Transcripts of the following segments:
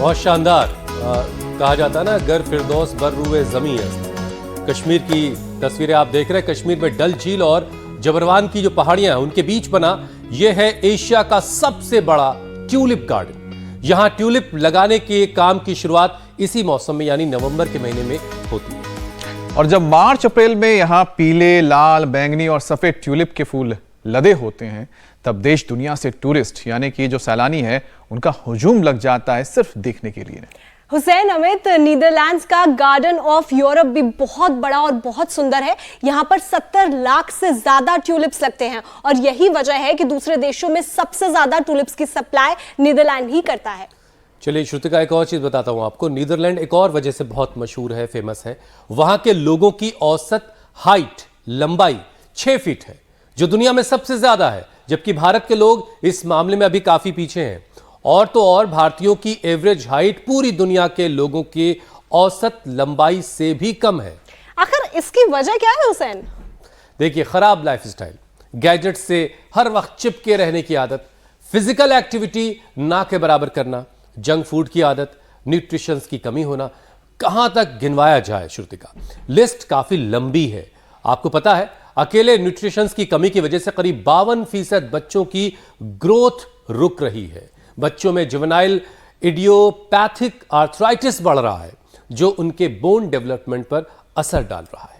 बहुत शानदार। कहा जाता है ना, गर फिरदौस बर रूए ज़मीं है। कश्मीर की तस्वीरें आप देख रहे हैं। कश्मीर में डल झील और जबरवान की जो पहाड़ियां हैं उनके बीच बना यह है एशिया का सबसे बड़ा ट्यूलिप गार्डन। यहां ट्यूलिप लगाने के काम की शुरुआत इसी मौसम में यानी नवंबर के महीने में होती है। और जब मार्च अप्रैल में यहां पीले, लाल, बैंगनी और सफेद ट्यूलिप के फूल लदे होते हैं, तब देश दुनिया से टूरिस्ट यानी कि जो सैलानी है उनका हुजूम लग जाता है सिर्फ देखने के लिए। हुसैन अमित, नीदरलैंड्स का गार्डन ऑफ यूरोप भी बहुत बड़ा और बहुत सुंदर है। यहाँ पर 70 लाख से ज्यादा ट्यूलिप्स लगते हैं और यही वजह है कि दूसरे देशों में सबसे ज्यादा ट्यूलिप्स की सप्लाई नीदरलैंड ही करता है। चलिए श्रुतिका, एक और चीज बताता हूं आपको। नीदरलैंड एक और वजह से बहुत मशहूर है, फेमस है। वहां के लोगों की औसत हाइट, लंबाई 6 फीट है, जो दुनिया में सबसे ज्यादा है। जबकि भारत के लोग इस मामले में अभी काफी पीछे हैं। और तो और भारतीयों की एवरेज हाइट पूरी दुनिया के लोगों के औसत लंबाई से भी कम है। आखिर इसकी वजह क्या है हुसैन? देखिए, खराब लाइफस्टाइल, गैजेट से हर वक्त चिपके रहने की आदत, फिजिकल एक्टिविटी ना के बराबर करना, जंक फूड की आदत, न्यूट्रिशंस की कमी होना। कहां तक गिनवाया जाए श्रुतिका, लिस्ट काफी लंबी है। आपको पता है, अकेले न्यूट्रिशंस की कमी की वजह से करीब 52% बच्चों की ग्रोथ रुक रही है। बच्चों में जुवेनाइल इडियोपैथिक आर्थराइटिस बढ़ रहा है, जो उनके बोन डेवलपमेंट पर असर डाल रहा है।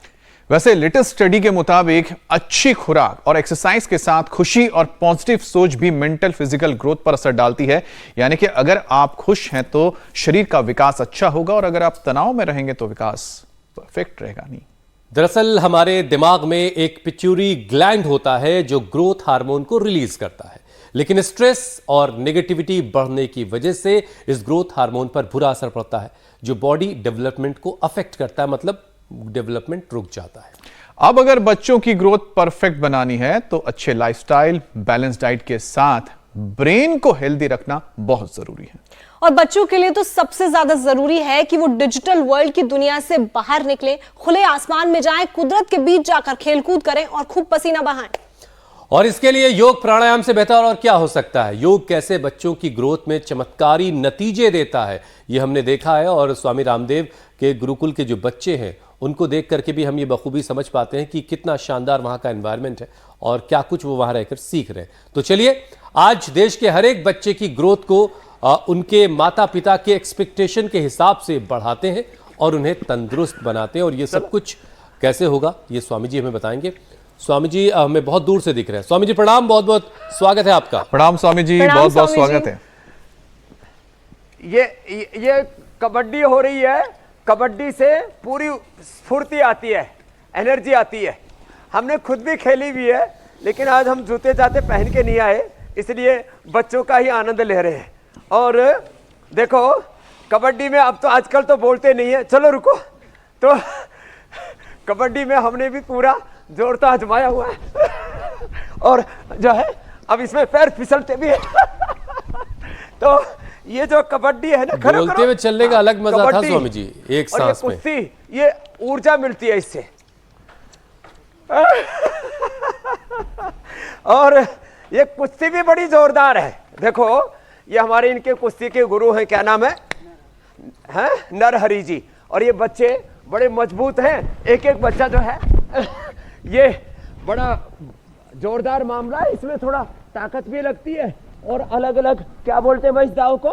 वैसे लेटेस्ट स्टडी के मुताबिक अच्छी खुराक और एक्सरसाइज के साथ खुशी और पॉजिटिव सोच भी मेंटल फिजिकल ग्रोथ पर असर डालती है। यानी कि अगर आप खुश हैं तो शरीर का विकास अच्छा होगा और अगर आप तनाव में रहेंगे तो विकास परफेक्ट रहेगा नहीं। दरअसल हमारे दिमाग में एक पिट्यूटरी ग्लैंड होता है जो ग्रोथ हार्मोन को रिलीज करता है, लेकिन स्ट्रेस और नेगेटिविटी बढ़ने की वजह से इस ग्रोथ हार्मोन पर बुरा असर पड़ता है, जो बॉडी डेवलपमेंट को अफेक्ट करता है, मतलब डेवलपमेंट रुक जाता है। अब अगर बच्चों की ग्रोथ परफेक्ट बनानी है तो अच्छे लाइफस्टाइल, बैलेंस डाइट के साथ ब्रेन को हेल्दी रखना बहुत जरूरी है। और बच्चों के लिए तो सबसे ज्यादा जरूरी है कि वो डिजिटल वर्ल्ड की दुनिया से बाहर निकले, खुले आसमान में जाएं, कुदरत के बीच जाकर खेलकूद करें और खूब पसीना बहाएं। और इसके लिए योग प्राणायाम से बेहतर और क्या हो सकता है। योग कैसे बच्चों की ग्रोथ में चमत्कारी नतीजे देता है, ये हमने देखा है। और स्वामी रामदेव के गुरुकुल के जो बच्चे हैं उनको देख करके भी हम ये बखूबी समझ पाते हैं कि कितना शानदार वहां का एनवायरनमेंट है और क्या कुछ वो वहां रहकर सीख रहे हैं। तो चलिए, आज देश के हर एक बच्चे की ग्रोथ को उनके माता पिता के एक्सपेक्टेशन के हिसाब से बढ़ाते हैं और उन्हें तंदुरुस्त बनाते हैं। और ये सब कुछ कैसे होगा, ये स्वामी जी हमें बताएंगे। स्वामी जी हमें बहुत दूर से दिख रहे हैं। स्वामी जी प्रणाम, बहुत बहुत स्वागत है आपका। प्रणाम स्वामी जी, बहुत बहुत स्वागत है। ये कबड्डी हो रही है। कबड्डी से पूरी स्फूर्ति आती है, एनर्जी आती है। हमने खुद भी खेली हुई है, लेकिन आज हम जूते जाते पहन के नहीं आए, इसलिए बच्चों का ही आनंद ले रहे हैं। और देखो, कबड्डी में अब तो आजकल तो बोलते नहीं है, चलो रुको, तो कबड्डी में हमने भी पूरा जोर तो आजमाया हुआ है और जो है अब इसमें पैर फिसलते भी है तो ये जो कबड्डी है ना, बोलते हुए चलने का अलग मजा था स्वामी जी, एक सांस में। कुश्ती, ये ऊर्जा मिलती है इससे और ये कुश्ती भी बड़ी जोरदार है। देखो, ये हमारे इनके कुश्ती के गुरु हैं, क्या नाम है? नरहरि जी। और ये बच्चे बड़े मजबूत हैं, एक एक बच्चा जो है ये बड़ा जोरदार मामला है। इसमें थोड़ा ताकत भी लगती है और अलग अलग क्या बोलते हैं भाई इस दाव को,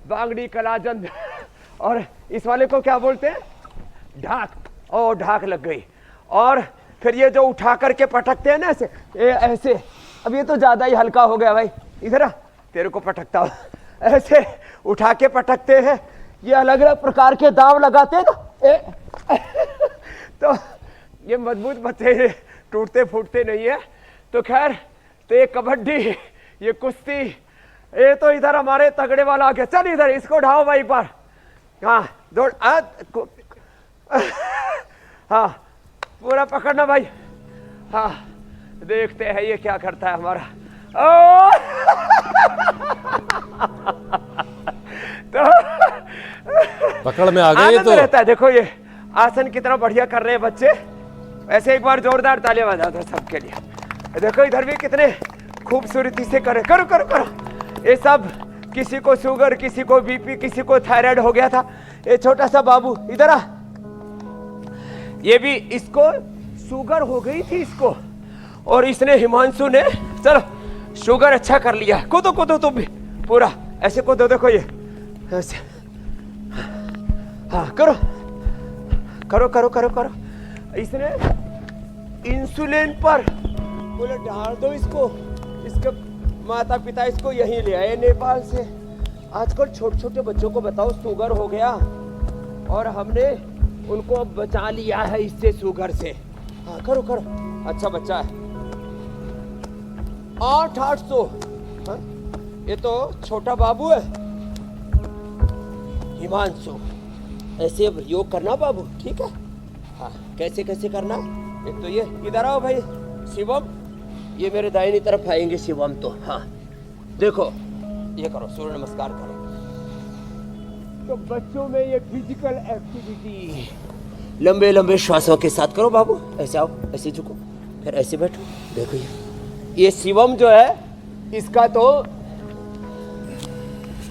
बांगड़ी, कलाजंद, और इस वाले को क्या बोलते हैं? ढाक। ओ, ढाक लग गई। और फिर ये जो उठा करके पटकते हैं ना ऐसे, ऐसे। अब ये तो ज्यादा ही हल्का हो गया भाई, इधर आ, तेरे को पटकता हूं। ऐसे उठा के पटकते हैं। ये अलग अलग प्रकार के दाव लगाते हैं तो ये मजबूत बच्चे टूटते फूटते नहीं है। तो खैर, तो ये कबड्डी, ये कुश्ती, ये तो इधर हमारे तगड़े वाला आ गया। चल इधर, इसको ढाओ भाई एक बार। हाँ, दौड़, हाँ, पूरा पकड़ना भाई। हाँ, देखते हैं ये क्या करता है हमारा। तो पकड़ में आ गए तो रहता है। देखो ये आसन कितना बढ़िया कर रहे हैं बच्चे। ऐसे एक बार जोरदार तालियां बजा दो सबके लिए। देखो इधर भी कितने खूबसूरती से करे। करो करो करो, ये सब किसी को शुगर, किसी को बीपी, किसी को थायराइड हो गया था। ये छोटा सा बाबू इधर आ, ये भी इसको शुगर हो गई थी इसको, और इसने हिमांशु ने चलो शुगर अच्छा कर लिया। कूदो कूदो तुम भी पूरा ऐसे कूदो, देखो ये ऐसे, हाँ करो करो करो करो करो। इसने इंसुलिन पर बोले डाल दो इसको, इसके माता पिता इसको यहीं ले आए नेपाल से। आजकल छोटे छोटे बच्चों को बताओ शुगर हो गया, और हमने उनको बचा लिया है इससे, शुगर से। हाँ करो करो, अच्छा बच्चा है। 800। हाँ? ये तो छोटा बाबू है हिमांशु। ऐसे योग करना बाबू, ठीक है? हाँ कैसे कैसे करना? एक तो ये, इधर आओ भाई शिवम, ये मेरे दाहिनी तरफ आएंगे शिवम तो। हाँ देखो ये करो, सूर्य नमस्कार करो। तो बच्चों में ये फिजिकल एक्टिविटी लंबे लंबे श्वासों के साथ करो बाबू। ऐसे आओ, ऐसे झुको, फिर ऐसे बैठो। देखो ये शिवम जो है, इसका तो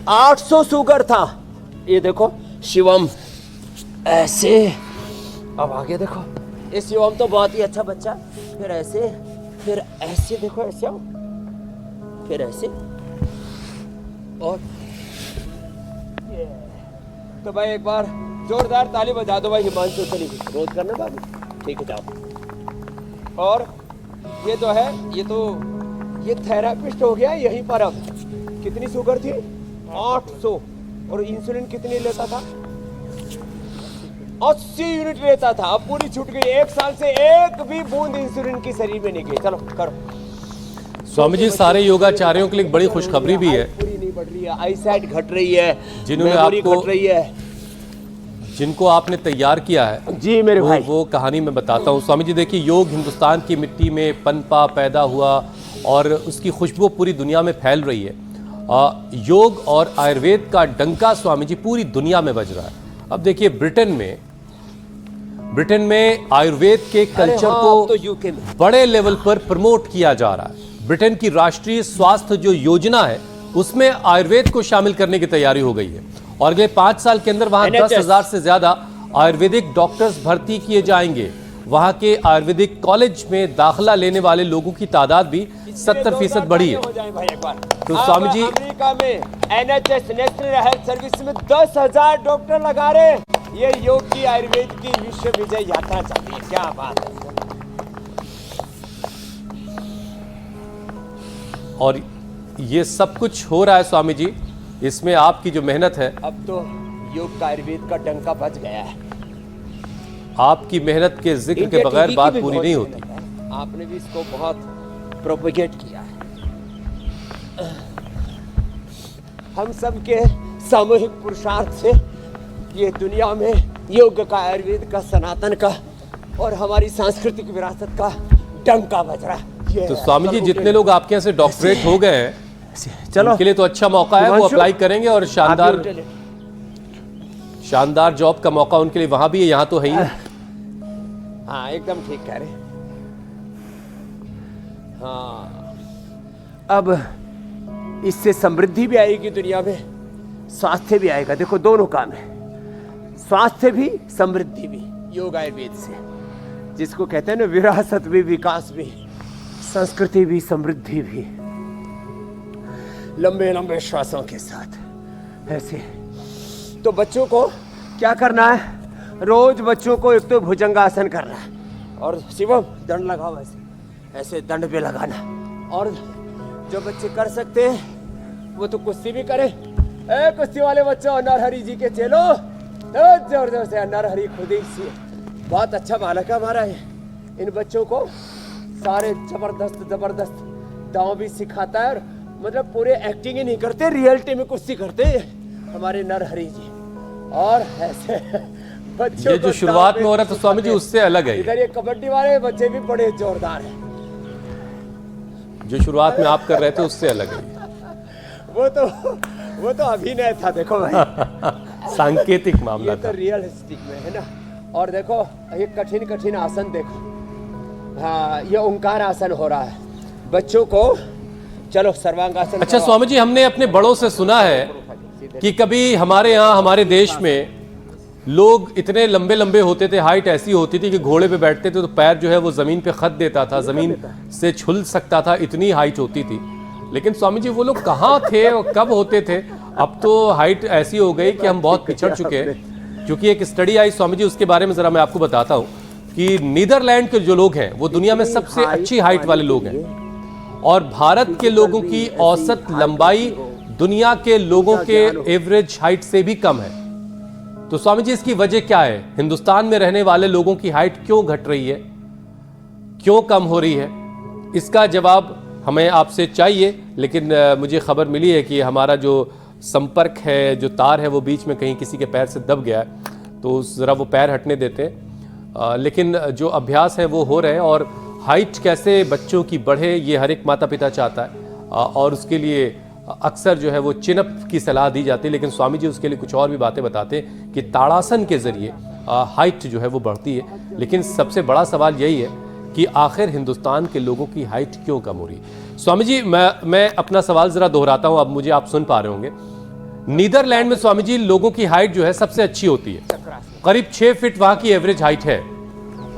800 शुगर था। ये देखो शिवम ऐसे, अब आगे देखो, ये शिवम तो बहुत ही अच्छा बच्चा। फिर ऐसे, फिर ऐसे देखो, ऐसे आओ, फिर ऐसे, और तो भाई एक बार जोरदार ताली बजा दो भाई हिमांशु के लिए। रोज करना बाबू, ठीक है जाओ। और ये तो है, ये थेरापिस्ट हो गया यहीं पर। अब कितनी शुगर थी? 800। और इंसुलिन कितनी लेता था? 80 यूनिट लेता था। अब पूरी छूट गई। 1 साल से एक भी बूंद इंसुलिन की शरीर में नहीं गई। चलो करो। स्वामी जी, सारे योगाचार्यों के लिए बड़ी खुशखबरी भी है। पूरी नहीं बढ़ रही है, आईसाइट घट रही है, जिन्होंने मेमोरी आपको, घट रही है, जिनको आपने तैयार किया है जी मेरे भाई। वो कहानी मैं बताता हूँ। स्वामी जी देखिए, योग हिंदुस्तान की मिट्टी में पनपा, पैदा हुआ, और उसकी खुशबू पूरी दुनिया में फैल रही है। योग और आयुर्वेद का डंका स्वामी जी पूरी दुनिया में बज रहा है। अब देखिए ब्रिटेन में आयुर्वेद के कल्चर को तो यूके में बड़े लेवल पर प्रमोट किया जा रहा है। ब्रिटेन की राष्ट्रीय स्वास्थ्य जो योजना है, उसमें आयुर्वेद को शामिल करने की तैयारी हो गई है, और अगले 5 साल के अंदर वहां 10,000 से ज्यादा आयुर्वेदिक डॉक्टर्स भर्ती किए जाएंगे। वहां के आयुर्वेदिक कॉलेज में दाखिला लेने वाले लोगों की तादाद भी 70% बढ़ी है। तो स्वामी जी, अमेरिका में NHS नेशनल हेल्थ सर्विस में 10,000 डॉक्टर लगा रहे। ये योग की, आयुर्वेद की विश्व विजय यात्रा चल रही है। क्या बात है। और ये सब कुछ हो रहा है स्वामी जी, इसमें आपकी जो मेहनत है, अब तो योग का, आयुर्वेद का डंका बज गया है। आपकी मेहनत के जिक्र के बगैर बात पूरी नहीं होती। आपने भी इसको बहुत प्रोपेगेट किया है। हम सब के सामूहिक पुरुषार्थ से ये दुनिया में योग का, आयुर्वेद का, सनातन का और हमारी सांस्कृतिक विरासत का डंका बज रहा है। तो स्वामी जी, जितने लोग आपके यहाँ से डॉक्टरेट हो गए हैं, चलो उनके लिए तो अच्छा मौका है, वो अप्लाई करेंगे, और शानदार जॉब का मौका उनके लिए वहां भी है, यहाँ तो है ही। हाँ एकदम ठीक कह रहे। हाँ अब इससे समृद्धि भी आएगी दुनिया में, स्वास्थ्य भी आएगा। देखो दोनों काम है, स्वास्थ्य भी, समृद्धि भी, योग आयुर्वेद से, जिसको कहते हैं ना विरासत भी, विकास भी, संस्कृति भी, समृद्धि भी। लंबे लंबे श्वासों के साथ ऐसे। तो बच्चों को क्या करना है? रोज बच्चों को एक तो भुजंगासन करना है, और शिवम दंड लगाओ, ऐसे दंड पे लगाना। और जो बच्चे कर सकते हैं वो तो कुश्ती भी करे। कुश्ती वाले बच्चों, नरहरि जी के चेलो, तो जोर जोर से नरहरि खुद ही बहुत अच्छा बालक है हमारा है। इन बच्चों को सारे जबरदस्त दांव भी सिखाता है, और मतलब पूरे एक्टिंग ही नहीं करते, रियलिटी में कुश्ती करते हैं हमारे नरहरि जी। और ऐसे बच्चों ये जो शुरुआत में हो रहा था स्वामी जी, उससे अलग है। इधर ये कबड्डी वाले बच्चे भी बड़े जोरदार हैं। जो शुरुआत में आप कर रहे थे उससे अलग है। वो तो अभिनय था, देखो भाई। सांकेतिक मामला ये तो रियलिस्टिक में है ना। और देखो ये कठिन कठिन आसन देखो। हाँ ये ओंकार आसन हो रहा है। बच्चों को चलो सर्वांगासन। अच्छा स्वामी जी, हमने अपने बड़ों से सुना है कि कभी हमारे यहाँ हमारे देश में लोग इतने लंबे लंबे होते थे, हाइट ऐसी होती थी कि घोड़े पे बैठते थे तो पैर जो है वो जमीन पे खत देता था, जमीन से छुल सकता था, इतनी हाइट होती थी। लेकिन स्वामी जी वो लोग कहाँ थे और कब होते थे? अब तो हाइट ऐसी हो गई कि हम बहुत पिछड़ चुके हैं। क्योंकि एक स्टडी आई स्वामी जी, उसके बारे में जरा मैं आपको बताता हूँ कि नीदरलैंड के जो लोग हैं वो दुनिया में सबसे अच्छी हाइट वाले लोग हैं और भारत के लोगों की औसत लंबाई दुनिया के लोगों के एवरेज हाइट से भी कम है। तो स्वामी जी इसकी वजह क्या है? हिंदुस्तान में रहने वाले लोगों की हाइट क्यों घट रही है, क्यों कम हो रही है? इसका जवाब हमें आपसे चाहिए। लेकिन मुझे खबर मिली है कि हमारा जो संपर्क है, जो तार है, वो बीच में कहीं किसी के पैर से दब गया है, तो ज़रा वो पैर हटने देते हैं। लेकिन जो अभ्यास है वो हो रहे हैं और हाइट कैसे बच्चों की बढ़े ये हर एक माता पिता चाहता है और उसके लिए अक्सर जो है वो चिनअप की सलाह दी जाती है। लेकिन स्वामी जी उसके लिए कुछ और भी बातें बताते हैं कि ताड़ासन के जरिए हाइट जो है वो बढ़ती है। लेकिन सबसे बड़ा सवाल यही है कि आखिर हिंदुस्तान के लोगों की हाइट क्यों कम हो रही है? स्वामी जी मैं अपना सवाल जरा दोहराता हूं, अब मुझे आप सुन पा रहे होंगे। नीदरलैंड में स्वामी जी लोगों की हाइट जो है सबसे अच्छी होती है, करीब 6 फीट वहां की एवरेज हाइट है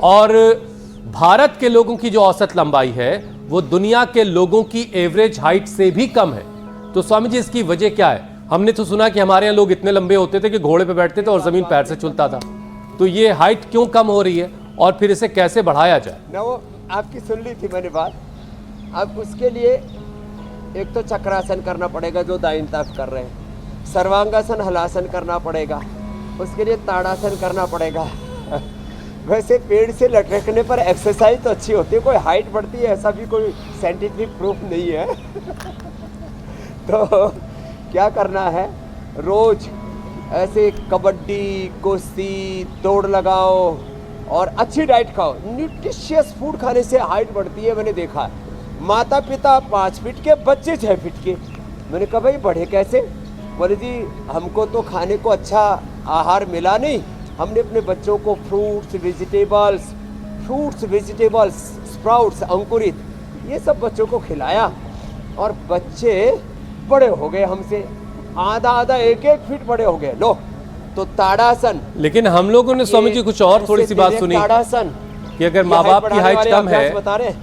और भारत के लोगों की जो औसत लंबाई है वो दुनिया के लोगों की एवरेज हाइट से भी कम है। तो स्वामी जी इसकी वजह क्या है? हमने तो सुना कि हमारे यहाँ लोग इतने लंबे होते थे कि घोड़े पे बैठते थे और जमीन पैर से चुलता था। तो ये हाइट क्यों कम हो रही है और फिर इसे कैसे बढ़ाया जाए? ना वो आपकी सुन ली थी मैंने बात। अब उसके लिए एक तो चक्रासन करना पड़ेगा जो दाईं तरफ कर रहे हैं, सर्वांगासन हलासन करना पड़ेगा, उसके लिए ताड़ासन करना पड़ेगा। वैसे पेड़ से लटकने पर एक्सरसाइज तो अच्छी होती है, कोई हाइट बढ़ती है ऐसा भी कोई साइंटिफिक प्रूफ नहीं है। तो क्या करना है, रोज ऐसे कबड्डी, कुश्ती, दौड़ लगाओ और अच्छी डाइट खाओ। न्यूट्रिशियस फूड खाने से हाइट बढ़ती है, मैंने देखा है। माता पिता 5 फीट के, बच्चे 6 फीट के। मैंने कहा भाई बढ़े कैसे? बोले जी हमको तो खाने को अच्छा आहार मिला नहीं, हमने अपने बच्चों को फ्रूट्स वेजिटेबल्स, स्प्राउट्स, अंकुरित, ये सब बच्चों को खिलाया और बच्चे बड़े हो गए हमसे, आधा 1-1 फीट बड़े हो गए। लो तो ताड़ासन। लेकिन हम लोगों ने स्वामी जी कुछ और थोड़ी सी बात सुनी ताड़ासन कि अगर माँ बाप की हाइट कम है बता रहे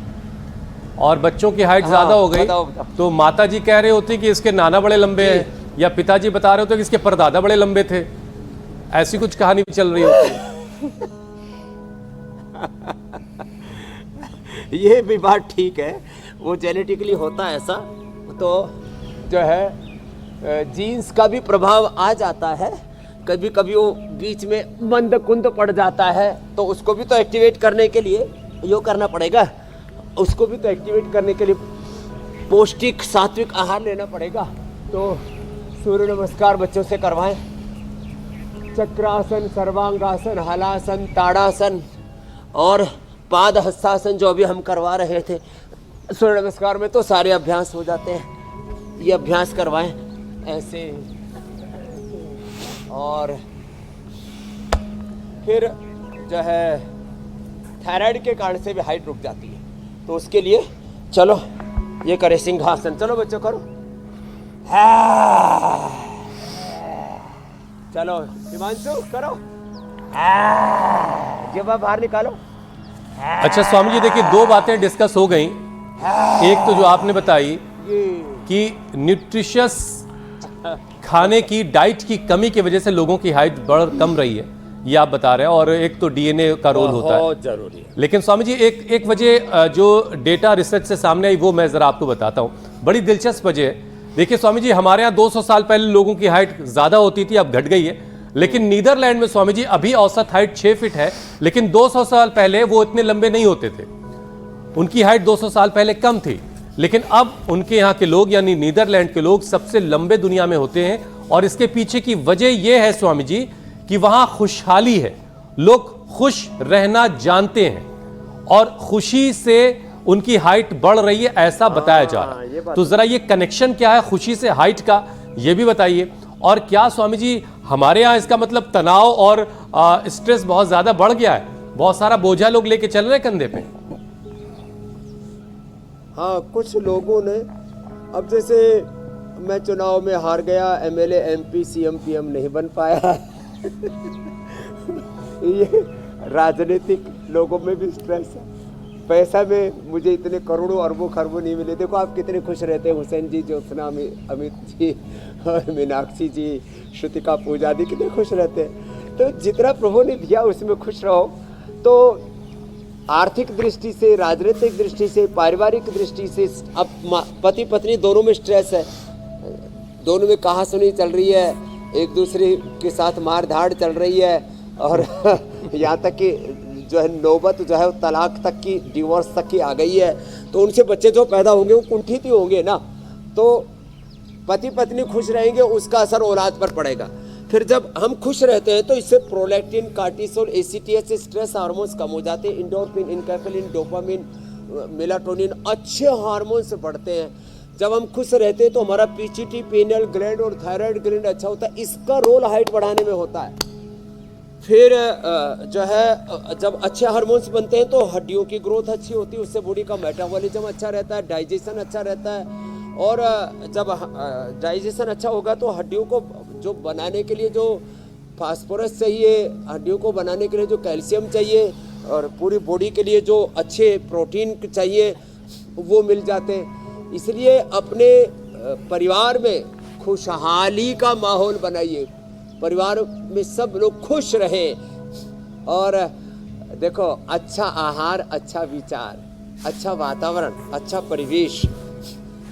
और बच्चों की हाइट ज्यादा हो गई बताओ। तो माता जी कह रहे होते कि इसके नाना बड़े लंबे हैं या पिताजी बता रहे होते कि इसके परदादा बड़े लंबे थे। ऐसी कुछ कहानी भी चल रही होती है। ये भी बात ठीक है, वो जेनेटिकली होता है ऐसा, तो जो है जीन्स का भी प्रभाव आ जाता है। कभी कभी वो बीच में मंद कुंद पड़ जाता है तो उसको भी तो एक्टिवेट करने के लिए यो करना पड़ेगा, उसको भी तो एक्टिवेट करने के लिए पौष्टिक सात्विक आहार लेना पड़ेगा। तो सूर्य नमस्कार बच्चों से करवाएं, चक्रासन, सर्वांगासन, हलासन, ताड़ासन और पाद हस्तासन जो अभी हम करवा रहे थे। सूर्य नमस्कार में तो सारे अभ्यास हो जाते हैं, ये अभ्यास करवाएं ऐसे। और फिर जो है थायराइड के कारण से भी हाइट रुक जाती है, तो उसके लिए चलो ये करे सिंहासन। चलो बच्चों करो, चलो हिमांशु करो, जीवा बाहर निकालो। अच्छा स्वामी जी देखिए, 2 बातें डिस्कस हो गई। एक तो जो आपने बताई कि न्यूट्रिशियस खाने की, डाइट की कमी की वजह से लोगों की हाइट कम रही है, ये आप बता रहे हैं, और एक तो डीएनए का रोल होता है, बहुत जरूरी है। लेकिन स्वामी जी एक वजह जो डेटा रिसर्च से सामने आई वो मैं जरा आपको बताता हूँ, बड़ी दिलचस्प वजह है। देखिए स्वामी जी, हमारे यहाँ 200 साल पहले लोगों की हाइट ज्यादा होती थी, अब घट गई है। लेकिन नीदरलैंड में स्वामी जी अभी औसत हाइट 6 फीट है, लेकिन 200 साल पहले वो इतने लंबे नहीं होते थे, उनकी हाइट 200 साल पहले कम थी। लेकिन अब उनके यहाँ के लोग यानी नीदरलैंड के लोग सबसे लंबे दुनिया में होते हैं, और इसके पीछे की वजह यह है स्वामी जी कि वहां खुशहाली है, लोग खुश रहना जानते हैं और खुशी से उनकी हाइट बढ़ रही है, ऐसा बताया जा रहा है। तो जरा ये कनेक्शन क्या है खुशी से हाइट का, ये भी बताइए। और क्या स्वामी जी हमारे यहाँ इसका मतलब तनाव और स्ट्रेस बहुत ज्यादा बढ़ गया है, बहुत सारा बोझा लोग लेके चल रहे कंधे पे? हाँ, कुछ लोगों ने अब जैसे मैं चुनाव में हार गया, एमएलए, एमपी, सीएम, पीएम नहीं बन पाया। ये राजनीतिक लोगों में भी स्ट्रेस है। पैसा में मुझे इतने करोड़ों अरबों खरबों नहीं मिले। देखो आप कितने खुश रहते हैं, हुसैन जी, ज्योत्सना, अमित जी और मीनाक्षी जी, श्रुतिका पूजा दी, कितने खुश रहते हैं। तो जितना प्रभु ने दिया उसमें खुश रहो। तो आर्थिक दृष्टि से, राजनीतिक दृष्टि से, पारिवारिक दृष्टि से अब पति पत्नी दोनों में स्ट्रेस है, दोनों में कहासुनी चल रही है, एक दूसरे के साथ मार धाड़ चल रही है, और यहाँ तक कि जो है नौबत जो है तलाक तक की, डिवोर्स तक की आ गई है। तो उनसे बच्चे जो पैदा होंगे वो कुंठित ही होंगे ना। तो पति पत्नी खुश रहेंगे, उसका असर औलाद पर पड़ेगा। फिर जब हम खुश रहते हैं तो इससे प्रोलैक्टिन, कार्टिसोल, एसीटीएच से स्ट्रेस हार्मोन्स कम हो जाते हैं, एंडोर्फिन, इनकैफेलिन, डोपामिन, मेलाटोनिन, अच्छे हार्मोन्स बढ़ते हैं। जब हम खुश रहते हैं तो हमारा पीसीटी, पीनियल ग्लैंड और थायराइड ग्लैंड अच्छा होता है, इसका रोल हाइट बढ़ाने में होता है। फिर जो है जब अच्छे हार्मोन्स बनते हैं तो हड्डियों की ग्रोथ अच्छी होती है, उससे बॉडी का मेटाबॉलिज्म अच्छा रहता है, डाइजेशन अच्छा रहता है। और जब डाइजेशन अच्छा होगा तो हड्डियों को जो बनाने के लिए जो फास्फोरस चाहिए, हड्डियों को बनाने के लिए जो कैल्शियम चाहिए, और पूरी बॉडी के लिए जो अच्छे प्रोटीन चाहिए वो मिल जाते हैं। इसलिए अपने परिवार में खुशहाली का माहौल बनाइए, परिवार में सब लोग खुश रहें। और देखो, अच्छा आहार, अच्छा विचार, अच्छा वातावरण, अच्छा परिवेश।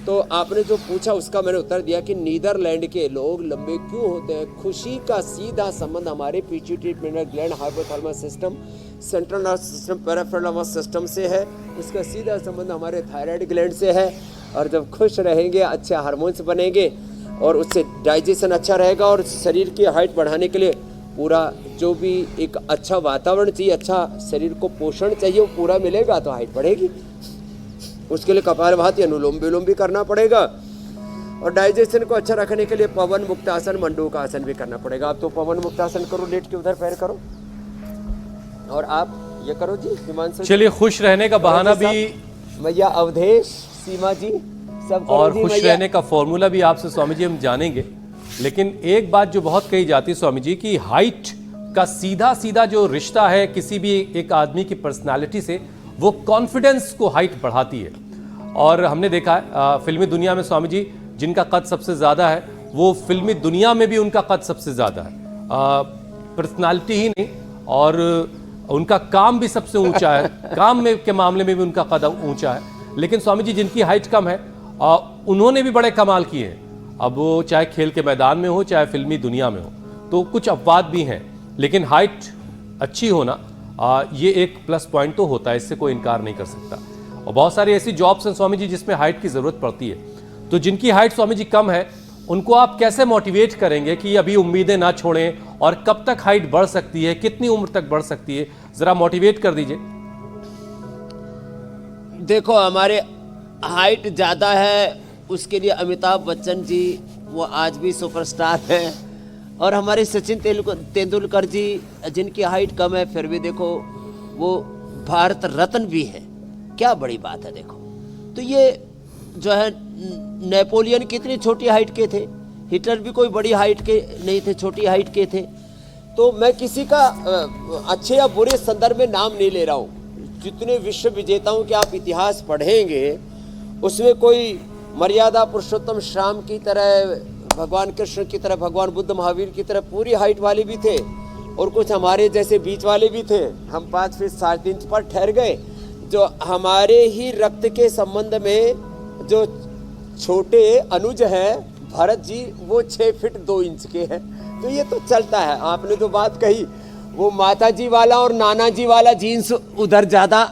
तो आपने जो पूछा उसका मैंने उत्तर दिया कि नीदरलैंड के लोग लंबे क्यों होते हैं। खुशी का सीधा संबंध हमारे pituitary, pituitary gland, hypothalamus system, central nervous system, peripheral nervous system से है। इसका सीधा संबंध हमारे थायराइड ग्लैंड से है। और जब खुश रहेंगे, अच्छे हार्मोन्स बनेंगे और उससे डाइजेशन अच्छा रहेगा, और शरीर की हाइट बढ़ाने के लिए पूरा जो भी एक अच्छा वातावरण चाहिए, अच्छा शरीर को पोषण चाहिए, वो पूरा मिलेगा तो हाइट बढ़ेगी। उसके लिए कपालभाति, अनुलोम विलोम भी करना पड़ेगा, और डाइजेशन को अच्छा रखने के लिए पवन मुक्तासन, मंडूक आसन भी करना पड़ेगा। आप तो पवन मुक्तासन करो, लेट के उधर पैर करो, और आप ये करो जी हिमांशु। चलिए, खुश रहने का बहाना भी, मैया अवधेश, सीमा जी, सब और खुश रहने का फॉर्मूला भी आपसे स्वामी जी हम जानेंगे। लेकिन एक बात जो बहुत कही जाती है स्वामी जी, कि हाइट का सीधा सीधा जो रिश्ता है किसी भी एक आदमी की पर्सनालिटी से, वो कॉन्फिडेंस को हाइट बढ़ाती है। और हमने देखा है फिल्मी दुनिया में स्वामी जी, जिनका कद सबसे ज़्यादा है वो फिल्मी दुनिया में भी उनका कद सबसे ज़्यादा है। पर्सनालिटी ही नहीं, और उनका काम भी सबसे ऊंचा है, काम में के मामले में भी उनका कद ऊंचा है। लेकिन स्वामी जी जिनकी हाइट कम है, उन्होंने भी बड़े कमाल किए हैं। अब वो चाहे खेल के मैदान में हो, चाहे फिल्मी दुनिया में हो, तो कुछ अपवाद भी हैं। लेकिन हाइट अच्छी होना ये एक प्लस पॉइंट तो होता है, इससे कोई इनकार नहीं कर सकता। और बहुत सारी ऐसी जॉब्स हैं स्वामी जी जिसमें हाइट की ज़रूरत पड़ती है। तो जिनकी हाइट स्वामी जी कम है, उनको आप कैसे मोटिवेट करेंगे कि अभी उम्मीदें ना छोड़ें, और कब तक हाइट बढ़ सकती है, कितनी उम्र तक बढ़ सकती है, ज़रा मोटिवेट कर दीजिए। देखो, हमारे हाइट ज़्यादा है, उसके लिए अमिताभ बच्चन जी वो आज भी सुपरस्टार हैं, और हमारे सचिन तेंदुलकर जी जिनकी हाइट कम है फिर भी देखो वो भारत रत्न भी है। क्या बड़ी बात है। देखो, तो ये जो है नेपोलियन कितनी छोटी हाइट के थे, हिटलर भी कोई बड़ी हाइट के नहीं थे, छोटी हाइट के थे। तो मैं किसी का अच्छे या बुरे संदर्भ में नाम नहीं ले रहा हूँ। जितने विश्व विजेताओं के आप इतिहास पढ़ेंगे, उसमें कोई मर्यादा पुरुषोत्तम श्याम की तरह, भगवान कृष्ण की तरह, भगवान बुद्ध महावीर की तरह पूरी हाइट वाले भी थे, और कुछ हमारे जैसे बीच वाले भी थे। हम 5 फीट 7 इंच पर ठहर गए। जो हमारे ही रक्त के संबंध में जो छोटे अनुज हैं भरत जी, वो 6 फीट 2 इंच के हैं। तो ये तो चलता है। आपने तो बात कही, वो माता जी वाला और नाना जी वाला जीन्स उधर ज़्यादा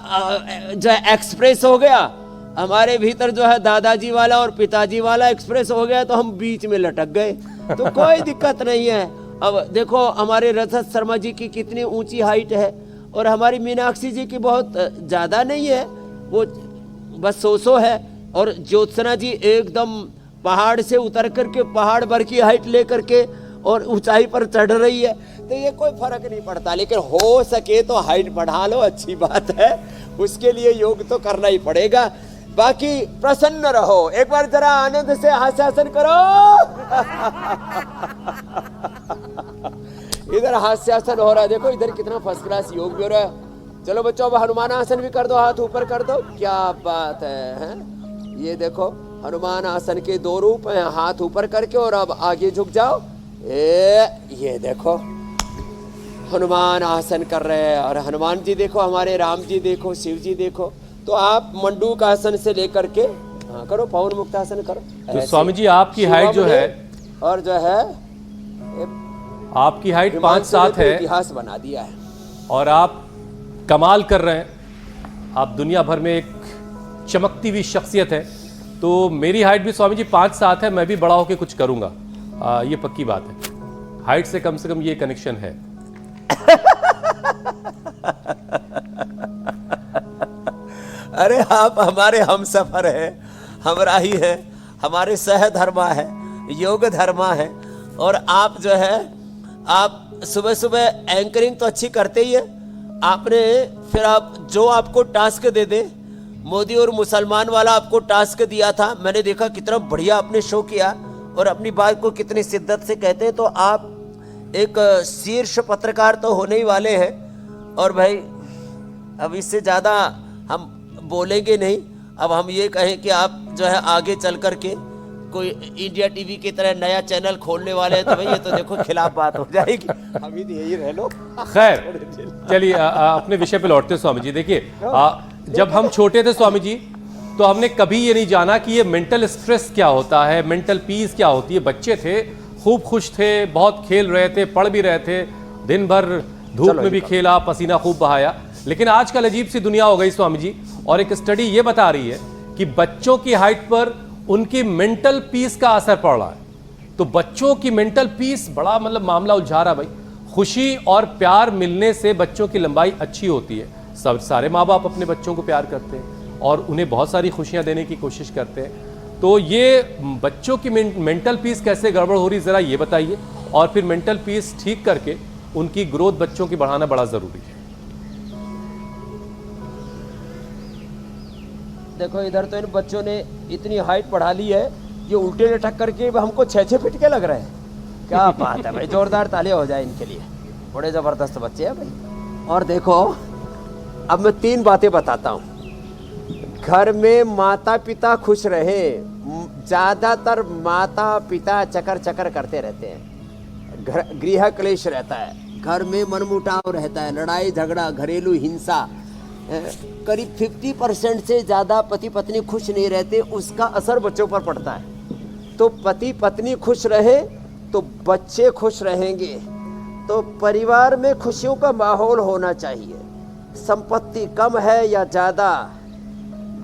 जो है एक्सप्रेस हो गया, हमारे भीतर जो है दादाजी वाला और पिताजी वाला एक्सप्रेस हो गया, तो हम बीच में लटक गए। तो कोई दिक्कत नहीं है। अब देखो, हमारे रजत शर्मा जी की कितनी ऊंची हाइट है, और हमारी मीनाक्षी जी की बहुत ज़्यादा नहीं है, वो बस 100 है। और ज्योत्सना जी एकदम पहाड़ से उतर करके, पहाड़ भर की हाइट ले करके और ऊंचाई पर चढ़ रही है। तो ये कोई फर्क नहीं पड़ता। लेकिन हो सके तो हाइट बढ़ा लो, अच्छी बात है, उसके लिए योग तो करना ही पड़ेगा। बाकी प्रसन्न रहो। एक बार जरा आनंद से हास्यासन करो। इधर हास्यासन हो रहा है, देखो इधर कितना फर्स्ट क्लास योग भी हो रहा है। चलो बच्चों, अब हनुमान आसन भी कर दो, हाथ ऊपर कर दो। क्या बात है? ये देखो हनुमान आसन के दो रूप हैं, हाथ ऊपर करके और अब आगे झुक जाओ। ये देखो हनुमान आसन कर रहे हैं, और हनुमान जी देखो, हमारे राम जी देखो, शिव जी देखो। तो आप मंडूक आसन से लेकर के हाँ करो, पवन मुक्त आसन करो। तो स्वामी जी आपकी हाइट जो है, और जो है आपकी हाइट 5'7" है, इतिहास बना दिया है। और आप कमाल कर रहे हैं। आप दुनिया भर में एक चमकती हुई शख्सियत है। तो मेरी हाइट भी स्वामी जी 5'7" है, मैं भी बड़ा होकर कुछ करूंगा, ये पक्की बात है। हाइट से कम ये कनेक्शन है। अरे आप हमारे हम सफर है, हमरा ही है, हमारे सहधर्मा है, योग धर्मा है। और आप जो है, आप सुबह सुबह एंकरिंग तो अच्छी करते ही है। आपने फिर आप जो आपको टास्क दे दे, मोदी और मुसलमान वाला आपको टास्क दिया था, मैंने देखा कितना बढ़िया आपने शो किया और अपनी बात को कितनी शिद्दत से कहते हैं। तो आप एक शीर्ष पत्रकार तो होने ही वाले हैं। और भाई अब इससे ज़्यादा हम बोलेंगे नहीं। अब हम ये कहें कि आप जो है आगे चल कर के कोई इंडिया टीवी की तरह नया चैनल खोलने वाले हैं, तो भाई ये तो देखो खिलाफ बात हो जाएगी। अभी तो यही रह लो। खैर चलिए अपने विषय पे लौटते स्वामी जी। देखिए जब हम छोटे थे स्वामी जी, तो हमने कभी ये नहीं जाना कि ये मेंटल स्ट्रेस क्या होता है, मेंटल पीस क्या होती है। बच्चे थे, खूब खुश थे, बहुत खेल रहे थे, पढ़ भी रहे थे, दिन भर धूप में भी खेला, पसीना खूब बहाया। लेकिन आजकल अजीब सी दुनिया हो गई स्वामी जी। और एक स्टडी ये बता रही है कि बच्चों की हाइट पर उनकी मेंटल पीस का असर पड़ रहा है। तो बच्चों की मेंटल पीस बड़ा मतलब मामला उलझा रहा भाई। खुशी और प्यार मिलने से बच्चों की लंबाई अच्छी होती है। सब सारे माँ बाप अपने बच्चों को प्यार करते हैं और उन्हें बहुत सारी खुशियां देने की कोशिश करते हैं। तो ये बच्चों की मेंटल पीस कैसे गड़बड़ हो रही, जरा ये बताइए। और फिर मेंटल पीस ठीक करके उनकी ग्रोथ बच्चों की बढ़ाना बड़ा जरूरी है। देखो इधर तो इन बच्चों ने इतनी हाइट बढ़ा ली है, ये उल्टे लटक करके हमको 6-6 फीट के लग रहे हैं। क्या बात है भाई, जोरदार तालियां हो जाए इनके लिए। बड़े जबरदस्त बच्चे हैं भाई। और देखो अब मैं 3 बातें बताता हूँ। घर में माता पिता खुश रहे। ज्यादातर माता पिता चकर चकर करते रहते हैं, गृह क्लेश रहता है, घर में मनमुटाव रहता है, लड़ाई झगड़ा, घरेलू हिंसा। करीब 50% से ज़्यादा पति पत्नी खुश नहीं रहते, उसका असर बच्चों पर पड़ता है। तो पति पत्नी खुश रहे तो बच्चे खुश रहेंगे। तो परिवार में खुशियों का माहौल होना चाहिए। संपत्ति कम है या ज़्यादा,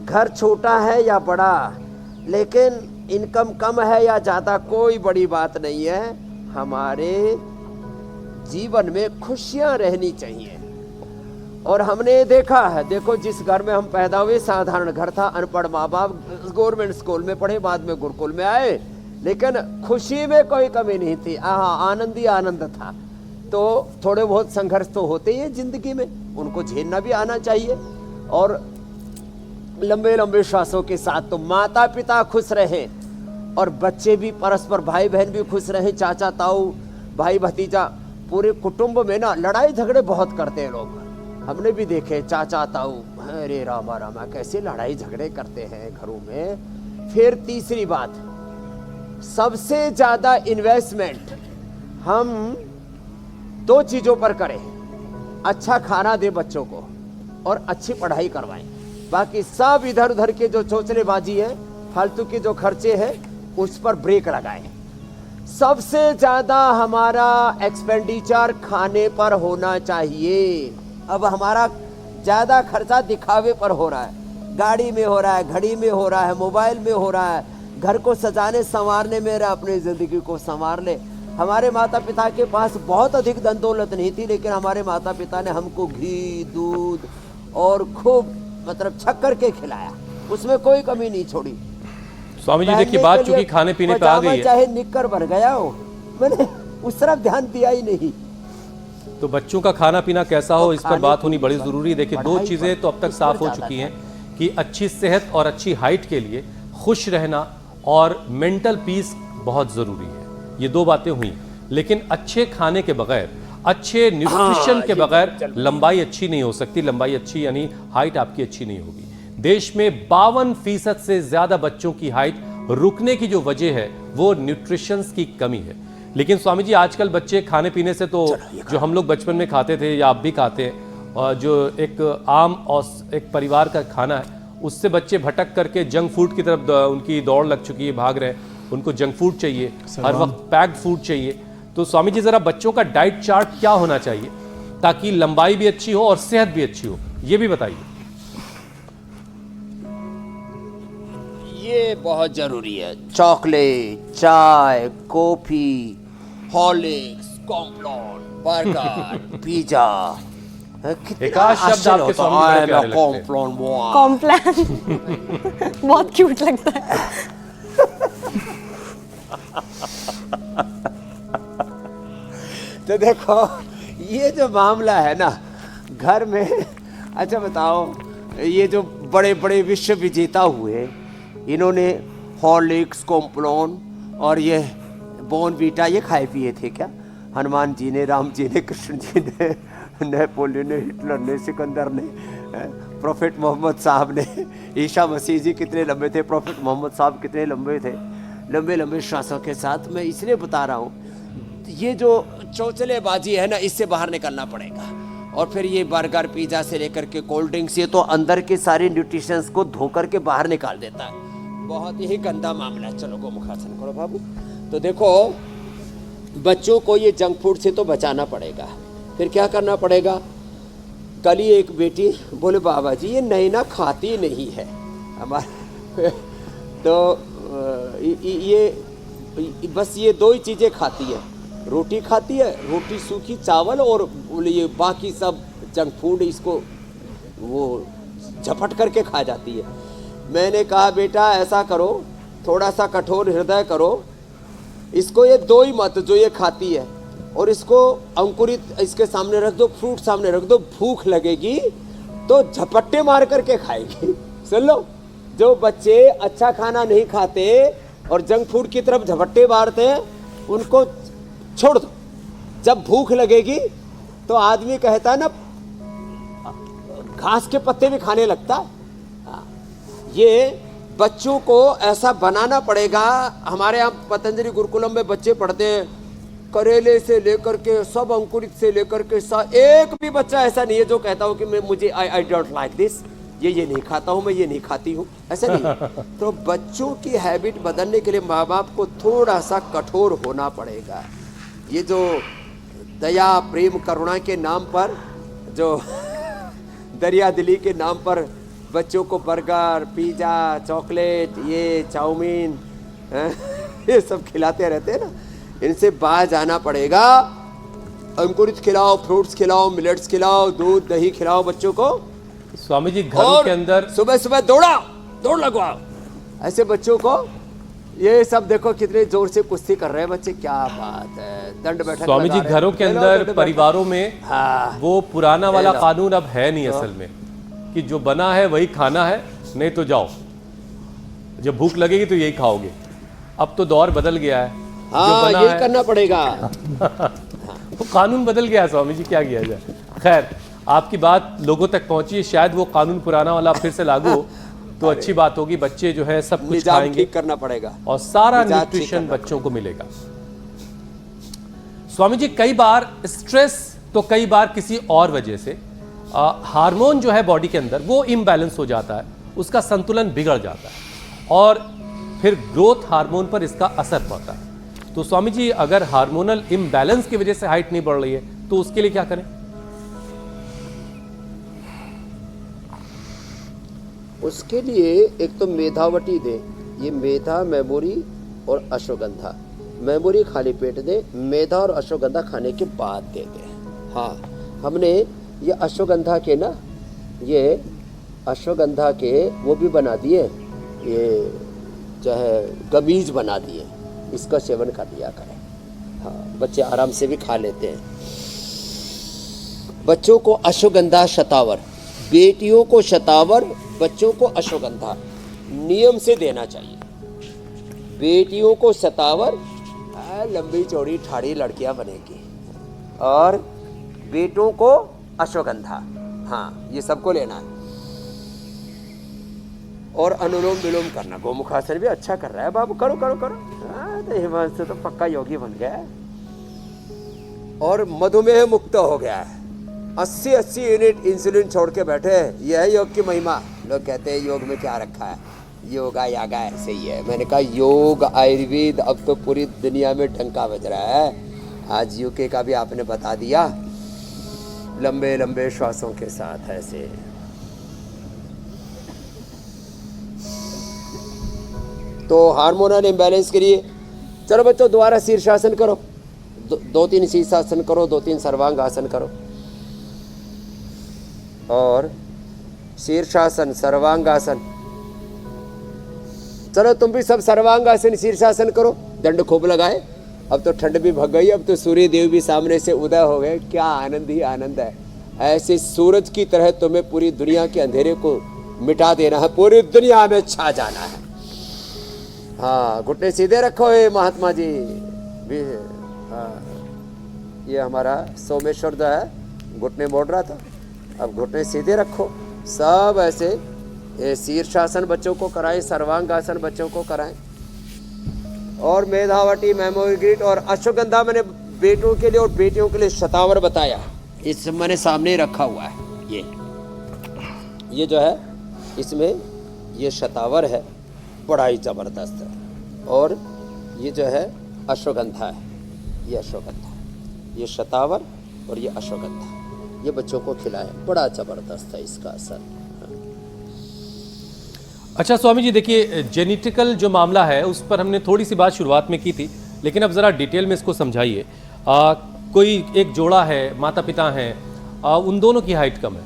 घर छोटा है या बड़ा, लेकिन इनकम कम है या ज़्यादा, कोई बड़ी बात नहीं है। हमारे जीवन में खुशियाँ रहनी चाहिए। और हमने देखा है, देखो जिस घर में हम पैदा हुए, साधारण घर था, अनपढ़ माँ बाप, गवर्नमेंट स्कूल में पढ़े, बाद में गुरुकुल में आए, लेकिन खुशी में कोई कमी नहीं थी। आनंद ही आनंद था। तो थोड़े बहुत संघर्ष तो होते ही है जिंदगी में, उनको झेलना भी आना चाहिए। और लंबे लंबे श्वासों के साथ तो माता पिता खुश रहें और बच्चे भी परस्पर, भाई बहन भी खुश रहें, चाचा ताऊ भाई भतीजा, पूरे कुटुंब में ना लड़ाई झगड़े बहुत करते हैं लोग। हमने भी देखे चाचा ताऊ, अरे रामा रामा कैसे लड़ाई झगड़े करते हैं घरों में। फिर तीसरी बात, सबसे ज्यादा इन्वेस्टमेंट हम 2 चीजों पर करें। अच्छा खाना दे बच्चों को और अच्छी पढ़ाई करवाएं। बाकी सब इधर उधर के जो चोचलेबाजी है, फालतू के जो खर्चे हैं, उस पर ब्रेक लगाएं। सबसे ज्यादा हमारा एक्सपेंडिचर खाने पर होना चाहिए। अब हमारा ज्यादा खर्चा दिखावे पर हो रहा है, गाड़ी में हो रहा है, घड़ी में हो रहा है, मोबाइल में हो रहा है, घर को सजाने संवारने में, अपनी जिंदगी को संवार ले। हमारे माता पिता के पास बहुत अधिक धन दौलत नहीं थी, लेकिन हमारे माता पिता ने हमको घी दूध और खूब मतलब छक्कर के खिलाया, उसमें कोई कमी नहीं छोड़ी। स्वामी जी देखिए बात चूंकि खाने पीने पे आ गई है, चाहे निक्कर बन गया हो, मैंने उस तरफ ध्यान दिया ही नहीं। तो बच्चों का खाना पीना कैसा हो, इस पर बात होनी बड़ी जरूरी है। देखिए 2 चीजें तो अब तक साफ हो चुकी हैं कि अच्छी सेहत और अच्छी हाइट के लिए खुश रहना और मेंटल पीस बहुत ज़रूरी है। ये दो बातें हुई, लेकिन अच्छे खाने के बगैर, अच्छे न्यूट्रिशन के बगैर लंबाई अच्छी नहीं हो सकती। लंबाई अच्छी यानी हाइट आपकी अच्छी नहीं होगी। देश में 52% से ज़्यादा बच्चों की हाइट रुकने की जो वजह है वो न्यूट्रिशन की कमी है। लेकिन स्वामी जी, आजकल बच्चे खाने पीने से तो जो हम लोग बचपन में खाते थे या आप भी खाते हैं, और जो एक आम और एक परिवार का खाना है, उससे बच्चे भटक करके जंक फूड की तरफ उनकी दौड़ लग चुकी है, भाग रहे हैं। उनको जंक फूड चाहिए, हर वक्त पैक्ड फूड चाहिए। तो स्वामी जी, जरा बच्चों का डाइट चार्ट क्या होना चाहिए ताकि लंबाई भी अच्छी हो और सेहत भी अच्छी हो, ये भी बताइए। ये बहुत जरूरी है। चॉकलेट, चाय, coffee, Horlicks, Complan, burger, pizza, एकाध शब्द आपके स्वामी जी बड़े प्यारे लगते हैं। कॉम्प्लान बहुत क्यूट लगता है। तो देखो, ये जो मामला है ना घर में, अच्छा बताओ, ये जो बड़े बड़े विश्व विजेता हुए, इन्होंने हॉर्लिक्स, कॉम्प्लान और ये बॉर्नवीटा ये खाए पिए थे क्या? हनुमान जी ने, राम जी ने, कृष्ण जी ने, नेपोलियन ने, हिटलर ने, सिकंदर ने, प्रोफेट मोहम्मद साहब ने, ईसा मसीह जी कितने लंबे थे, प्रोफेट मोहम्मद साहब कितने लंबे थे, लंबे लंबे श्वासों के साथ। मैं इसलिए बता रहा हूँ, ये जो चौचलेबाजी है ना, इससे बाहर निकलना पड़ेगा। और फिर ये बर्गर, पिज्जा से लेकर के कोल्ड ड्रिंक्स, ये तो अंदर के सारे न्यूट्रिशंस को धोकर के बाहर निकाल देता है। बहुत ही गंदा मामला है। चलो गोमुखासन करो बाबू। तो देखो, बच्चों को ये जंक फूड से तो बचाना पड़ेगा। फिर क्या करना पड़ेगा? कल ही एक बेटी बोले, बाबा जी ये नैना खाती नहीं है हमारे तो ये बस ये दो ही चीज़ें खाती है, रोटी खाती है, रोटी सूखी, चावल, और ये बाकी सब जंक फूड इसको वो झपट करके खा जाती है। मैंने कहा बेटा ऐसा करो, थोड़ा सा कठोर हृदय करो, इसको ये दो ही मत जो ये खाती है, और इसको अंकुरित इसके सामने रख दो, फ्रूट सामने रख दो, भूख लगेगी तो झपट्टे मार करके खाएगी। सुन लो, जो बच्चे अच्छा खाना नहीं खाते और जंक फूड की तरफ झपट्टे मारते हैं, उनको छोड़ दो। जब भूख लगेगी तो आदमी कहता है ना, घास के पत्ते भी खाने लगता है। ये बच्चों को ऐसा बनाना पड़ेगा। हमारे यहाँ पतंजलि गुरुकुलम में बच्चे पढ़ते हैं, करेले से लेकर के सब, अंकुरित से लेकर के एक भी बच्चा ऐसा नहीं है जो कहता हो कि मैं मुझे आई डोंट लाइक दिस, ये नहीं खाता हूँ, मैं ये नहीं खाती हूँ, ऐसा नहीं। तो बच्चों की हैबिट बदलने के लिए माँ बाप को थोड़ा सा कठोर होना पड़ेगा। ये जो दया, प्रेम, करुणा के नाम पर, जो दरिया दिली के नाम पर बच्चों को बर्गर, पिज़्ज़ा, चॉकलेट, ये चाउमीन ये सब खिलाते रहते हैं ना, इनसे बाहर जाना पड़ेगा। अंकुरित खिलाओ, फ्रूट्स खिलाओ, मिलेट्स खिलाओ, दूध दही खिलाओ बच्चों को। स्वामी जी, घरों के अंदर सुबह सुबह दौड़ लगवाओ ऐसे बच्चों को। ये सब देखो कितने जोर से कुश्ती कर रहे हैं बच्चे, क्या बात है। दंड बैठक स्वामी जी, घरों के अंदर, परिवारों में वो पुराना वाला कानून अब है नहीं असल में, कि जो बना है वही खाना है, नहीं तो जाओ, जब भूख लगेगी तो यही खाओगे। अब तो दौर बदल गया है। हाँ, यही करना पड़ेगा। वो कानून बदल गया है स्वामी जी, क्या किया जाए। खैर, आपकी बात लोगों तक पहुंची है, शायद वो कानून पुराना वाला फिर से लागू हो तो अच्छी बात होगी। बच्चे जो है सब कुछ खाएंगे, ठीक करना पड़ेगा और सारा न्यूट्रिशन बच्चों को मिलेगा। स्वामी जी, कई बार स्ट्रेस तो कई बार किसी और वजह से हार्मोन जो है बॉडी के अंदर वो इम्बैलेंस हो जाता है, उसका संतुलन बिगड़ जाता है और फिर ग्रोथ हार्मोन पर इसका असर पड़ता है। तो स्वामी जी, अगर हार्मोनल इम्बैलेंस की वजह से हाइट नहीं बढ़ रही है तो उसके लिए क्या करें? उसके लिए एक तो मेधावटी दे, ये मेधा, मेमोरी और अश्वगंधा। मेमोरी खाली पेट दे, मेधा और अश्वगंधा खाने के बाद दे दे। हाँ, हमने ये अश्वगंधा के ना, ये अश्वगंधा के वो भी बना दिए, ये चाहे गमीज बना दिए, इसका सेवन कर लिया करें। हाँ, बच्चे आराम से भी खा लेते हैं। बच्चों को अश्वगंधा शतावर, बेटियों को शतावर बच्चों को अश्वगंधा नियम से देना चाहिए। बेटियों को शतावर, लंबी चौड़ी ठाड़ी लड़कियां बनेगी, और बेटों को अश्वगंधा। हाँ, ये सबको लेना है। और अनुलोम विलोम करना। गोमुखासन भी अच्छा कर रहा है बाबू, करो करो करो। हाँ, तो हिमांशु तो पक्का योगी बन गया है और मधुमेह मुक्त हो गया है। 80 यूनिट इंसुलिन छोड़ के बैठे हैं। यह है योग की महिमा। लोग कहते हैं योग में क्या रखा है, योगा यागा ऐसे ही है। मैंने कहा योग आयुर्वेद अब तो पूरी दुनिया में डंका बज रहा है। आज यूके का भी आपने बता दिया, लंबे लंबे श्वासों के साथ ऐसे। तो हार्मोनल इम्बैलेंस के लिए चलो बच्चों दोबारा शीर्षासन करो, 2-3 शीर्षासन करो, 2-3 सर्वांगासन करो। और शीर्षासन, सर्वांगासन। चलो तुम भी सब सर्वांगासन शीर्षासन करो। दंड खूब लगाए। अब तो ठंड भी भग गई, अब तो सूर्य देव भी सामने से उदय हो गए। क्या आनंद ही आनंद है। ऐसे सूरज की तरह तुम्हें पूरी दुनिया के अंधेरे को मिटा देना है, पूरी दुनिया में छा जाना है। हाँ, घुटने सीधे रखो। ये महात्मा जी भी, हाँ, ये हमारा सोमेश्वर जो है घुटने मोड़ रहा था, अब घुटने सीधे रखो। सब ऐसे ये शीर्षासन बच्चों को कराएं, सर्वांगासन बच्चों को कराएं। और मेधावटी, मेमोरी ग्रिड और अश्वगंधा मैंने बेटों के लिए और बेटियों के लिए शतावर बताया। इस मैंने सामने रखा हुआ है। ये जो है इसमें ये शतावर है, बड़ा ही जबरदस्त है। और ये जो है अश्वगंधा है, ये अश्वगंधा, ये शतावर और ये अश्वगंधा, ये बच्चों को खिलाएं, बड़ा जबरदस्त है इसका असर। अच्छा स्वामी जी, देखिए जेनेटिकल जो मामला है उस पर हमने थोड़ी सी बात शुरुआत में की थी, लेकिन अब ज़रा डिटेल में इसको समझाइए। कोई एक जोड़ा है, माता पिता हैं, उन दोनों की हाइट कम है।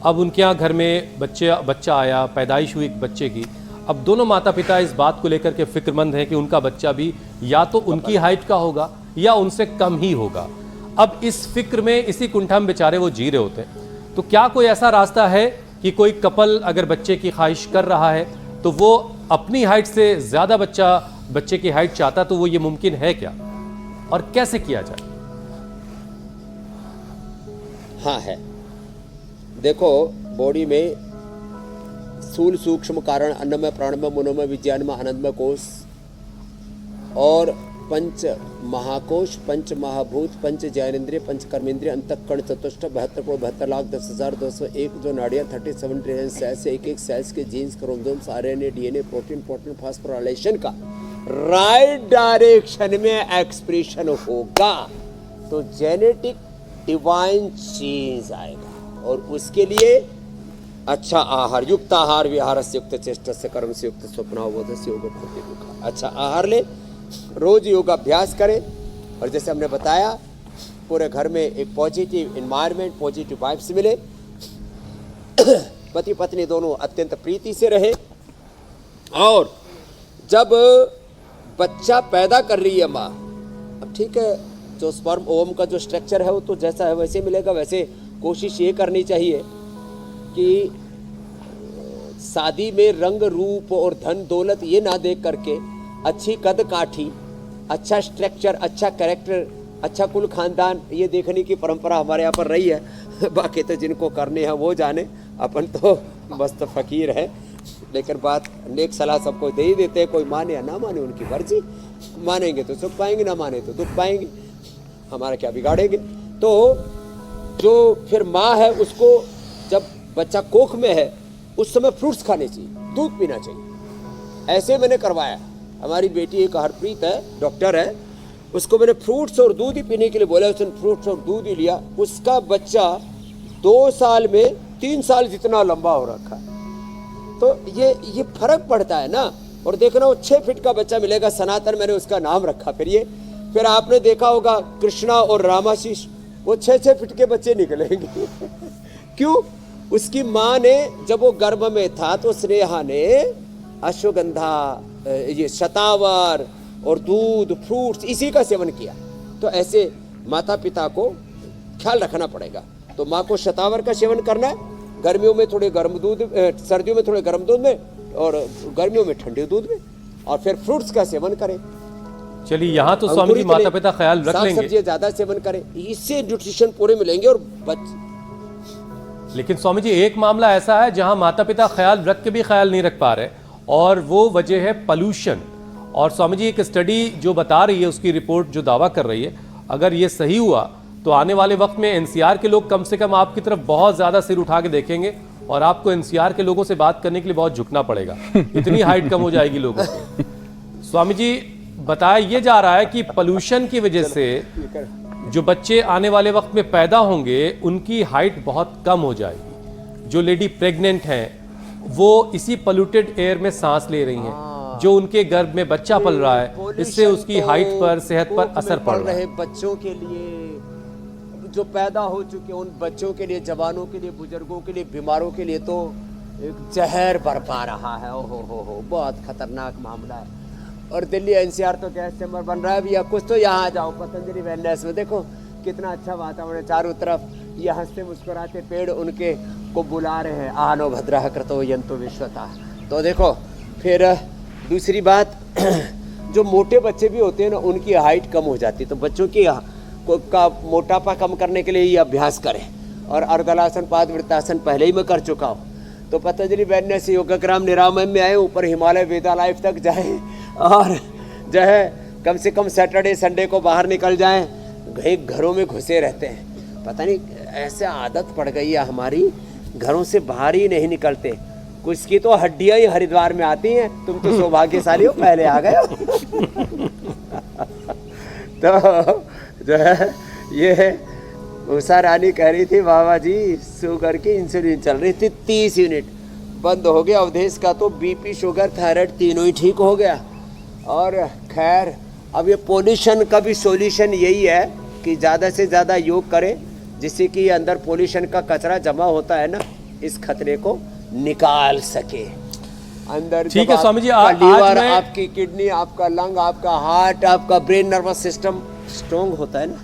अब उनके यहाँ घर में बच्चा आया, पैदाइश हुई एक बच्चे की। अब दोनों माता पिता इस बात को लेकर के फिक्रमंद हैं कि उनका बच्चा भी या तो उनकी हाइट का होगा या उनसे कम ही होगा। अब इस फिक्र में, इसी कुंठा में बेचारे वो जी रहे होते हैं। तो क्या कोई ऐसा रास्ता है कि कोई कपल अगर बच्चे की ख्वाहिश कर रहा है तो वो अपनी हाइट से ज़्यादा बच्चे की हाइट चाहता, तो वो ये मुमकिन है क्या और कैसे किया जाए? हाँ है। देखो, बॉडी में स्थूल सूक्ष्म कारण, अन्नमय प्राणमय मनोमय विज्ञानमय आनंदमय कोश और पंच महाकोश, पंच महाभूत, पंच ज्ञानेंद्रिय, पंच कर्मेंद्रिय, अंतःकरण चतुष्ट 72,72,10,201 जो नाड़ियाँ 37 ट्रिलियन सेल्स, एक सेल्स के genes, chromosomes, RNA, DNA, protein, phosphorylation का राइट डायरेक्शन में एक्सप्रेशन होगा तो जेनेटिक डिवाइन चेंज आएगा। और उसके लिए अच्छा आहार, युक्त आहार, विहार से युक्त, चेष्टा से, कर्म से युक्त, स्वप्नावबोध से योग, अच्छा आहार ले, रोज योगाभ्यास करें। और जैसे हमने बताया, पूरे घर में एक पॉजिटिव एनवायरनमेंट, पॉजिटिव वाइब्स मिले, पति पत्नी दोनों अत्यंत प्रीति से रहे। और जब बच्चा पैदा कर रही है माँ, अब ठीक है, जो स्पर्म ओवम का जो स्ट्रक्चर है वो तो जैसा है वैसे मिलेगा। वैसे कोशिश ये करनी चाहिए कि शादी में रंग रूप और धन दौलत ये ना देख करके अच्छी कद काठी, अच्छा स्ट्रक्चर, अच्छा कैरेक्टर, अच्छा कुल खानदान, ये देखने की परंपरा हमारे यहाँ पर रही है। बाकी तो जिनको करने हैं वो जाने, अपन तो मस्त फकीर है। लेकिन बात नेक सलाह सबको दे ही देते हैं, कोई माने या ना माने उनकी मर्जी। मानेंगे तो सुख पाएंगे, ना माने तो दुख पाएंगे, हमारा क्या बिगाड़ेंगे। तो जो फिर माँ है उसको जब बच्चा कोख में है उस समय फ्रूट्स खाने चाहिए, दूध पीना चाहिए। ऐसे मैंने करवाया। हमारी बेटी एक हरप्रीत है, डॉक्टर है, उसको मैंने फ्रूट्स और दूध ही पीने के लिए बोला, उसने फ्रूट्स और दूध ही लिया। उसका बच्चा 2 साल में 3 साल जितना लंबा हो रखा। तो ये फर्क पड़ता है ना। और देखना, वो 6 फीट का बच्चा मिलेगा, सनातन मैंने उसका नाम रखा। फिर आपने देखा होगा कृष्णा और रामाशीष, वो 6-6 फीट के बच्चे निकलेंगे। क्यों? उसकी माँ ने जब वो गर्भ में था तो स्नेहा ने अश्वगंधा, ये शतावर और दूध, फ्रूट्स इसी का सेवन किया। तो ऐसे माता पिता को ख्याल रखना पड़ेगा। तो माँ को शतावर का सेवन करना है, गर्मियों में थोड़े गर्म दूध, सर्दियों में थोड़े गर्म दूध में और गर्मियों में ठंडे दूध में, और फिर फ्रूट्स का सेवन करें। चलिए यहाँ तो स्वामी जी माता पिता ख्याल रख लेंगे, सब्जियां ज्यादा सेवन करें, इससे न्यूट्रिशन पूरे मिलेंगे। और लेकिन स्वामी जी एक मामला ऐसा है जहां माता पिता ख्याल रख के भी ख्याल नहीं रख पा रहे, और वो वजह है पॉल्यूशन। और स्वामी जी एक स्टडी जो बता रही है, उसकी रिपोर्ट जो दावा कर रही है, अगर ये सही हुआ तो आने वाले वक्त में एनसीआर के लोग कम से कम आपकी तरफ बहुत ज्यादा सिर उठा के देखेंगे, और आपको एनसीआर के लोगों से बात करने के लिए बहुत झुकना पड़ेगा, इतनी हाइट कम हो जाएगी लोगों की। स्वामी जी बताया ये जा रहा है कि पोल्यूशन की वजह से जो बच्चे आने वाले वक्त में पैदा होंगे उनकी हाइट बहुत कम हो जाएगी। जो लेडी प्रेग्नेंट हैं वो इसी पोल्यूटेड एयर में सांस ले रही हैं, जो उनके गर्भ में बच्चा पल रहा है, इससे उसकी हाइट पर, सेहत पर असर पड़ रहा है। बच्चों के लिए जो पैदा हो चुके उन बच्चों के लिए, जवानों के लिए, बुजुर्गों के लिए, बीमारों के लिए तो एक जहर बरपा रहा है। हो बहुत खतरनाक मामला है। और दिल्ली एनसीआर तो गैस चैम्बर बन रहा है भैया, कुछ तो यहाँ आ जाओ पतंजलि वेलनेस में, देखो कितना अच्छा वातावरण है, चारों तरफ ये हंसते मुस्कुराते पेड़ उनके को बुला रहे हैं, आनो भद्रः कृतो यन्तु विश्वता। तो देखो फिर दूसरी बात, जो मोटे बच्चे भी होते हैं ना, उनकी हाइट कम हो जाती है, तो बच्चों की का मोटापा कम करने के लिए ये अभ्यास करें। और अर्गलासन, पादवृत्तासन पहले ही मैं कर चुका हूँ। तो पतंजलि वैद्य से योगग्राम निरामय में आए, ऊपर हिमालय वेदा लाइफ तक जाए, और जो है कम से कम सैटरडे संडे को बाहर निकल जाएं। घरों में घुसे रहते हैं, पता नहीं ऐसे आदत पड़ गई है हमारी, घरों से बाहर ही नहीं निकलते। कुछ की तो हड्डियां ही हरिद्वार में आती हैं, तुम तो सौभाग्यशाली हो, पहले आ गए हो। तो जो है ये उषा रानी कह रही थी, बाबा जी शुगर की इंसुलिन चल रही थी 30 यूनिट, बंद हो गया। अवधेश का तो बीपी, शुगर, थायराइड तीनों ही ठीक हो गया। और खैर अब ये पोल्यूशन का भी सॉल्यूशन यही है कि ज़्यादा से ज़्यादा योग करें, जिससे कि अंदर पोल्यूशन का कचरा जमा होता है ना, इस खतरे को निकाल सके अंदर। ठीक है स्वामी जी, लीवर, आपकी किडनी, आपका लंग, आपका हार्ट, आपका ब्रेन नर्वस सिस्टम स्ट्रॉन्ग होता है ना।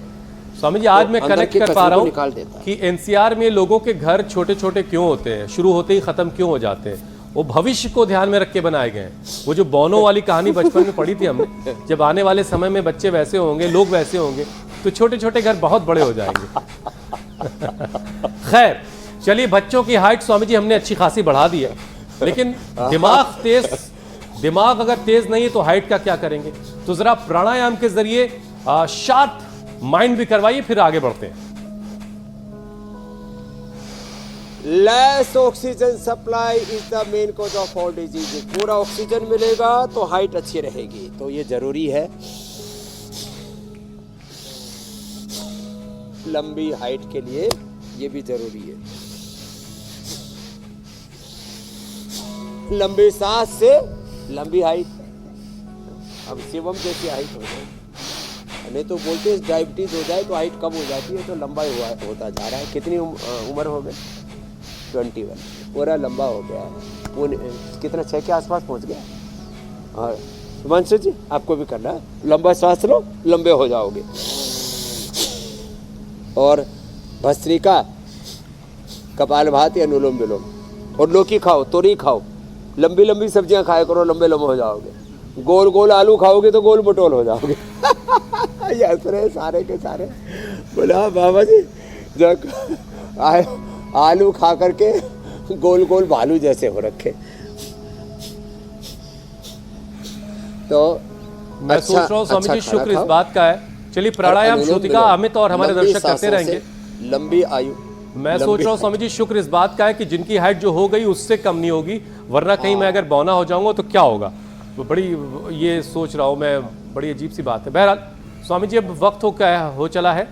स्वामी जी आज तो मैं कनेक्ट कर पा रहा हूँ देता कि एनसीआर में लोगों के घर छोटे छोटे क्यों होते हैं, शुरू होते ही खत्म क्यों हो जाते हैं, वो भविष्य को ध्यान में रख के बनाए गए हैं। वो जो बोनो वाली कहानी बचपन में पढ़ी थी हमने, जब आने वाले समय में बच्चे वैसे होंगे, लोग वैसे होंगे, तो छोटे छोटे घर बहुत बड़े हो जाएंगे। खैर चलिए, बच्चों की हाइट स्वामी जी हमने अच्छी खासी बढ़ा दी है, लेकिन दिमाग अगर तेज नहीं है तो हाइट का क्या करेंगे? तो जरा प्राणायाम के जरिए शार्प माइंड भी करवाइए, फिर आगे बढ़ते हैं। Less oxygen supply is the main cause of all disease. पूरा ऑक्सीजन मिलेगा तो हाइट अच्छी रहेगी, तो ये जरूरी है। लंबी हाइट के लिए ये भी जरूरी है। लंबी सांस से लंबी हाइट, अब शिवम जैसी हाइट हो जाए, नहीं तो बोलते हैं डायबिटीज हो जाए तो हाइट कम हो जाती है, तो लंबा होता जा रहा है। कितनी उम्र हो गई? 21, पूरा लंबा हो गया। कितना 6 के आसपास पहुंच गया। और हिमांशु जी आपको भी करना है, लंबा सांस लो, लंबे हो जाओगे। और भस्त्रिका, कपालभाति, अनुलोम विलोम, और लौकी खाओ, तोरी खाओ, लंबी लंबी सब्जियां खाया करो, लंबे लंबे हो जाओगे। गोल गोल आलू खाओगे तो गोल मटोल हो जाओगे। ये हंस रहे सारे के सारे। बोला बाबा जी जब आलू खा करके गोल गोल भालू जैसे हो रखे। तो मैं सोच रहा हूँ स्वामी जी शुक्र इस बात का है। चलिए प्राणायाम श्रुतिका अमित और हमारे दर्शक करते रहेंगे। लंबी आयु, मैं सोच रहा हूँ स्वामी जी शुक्र इस बात का है कि जिनकी हाइट जो हो गई उससे कम नहीं होगी, वरना कहीं मैं अगर बौना हो जाऊंगा तो क्या होगा। वो बड़ी ये सोच रहा हूँ मैं, बड़ी अजीब सी बात है। बहरहाल स्वामी जी अब वक्त हो चला है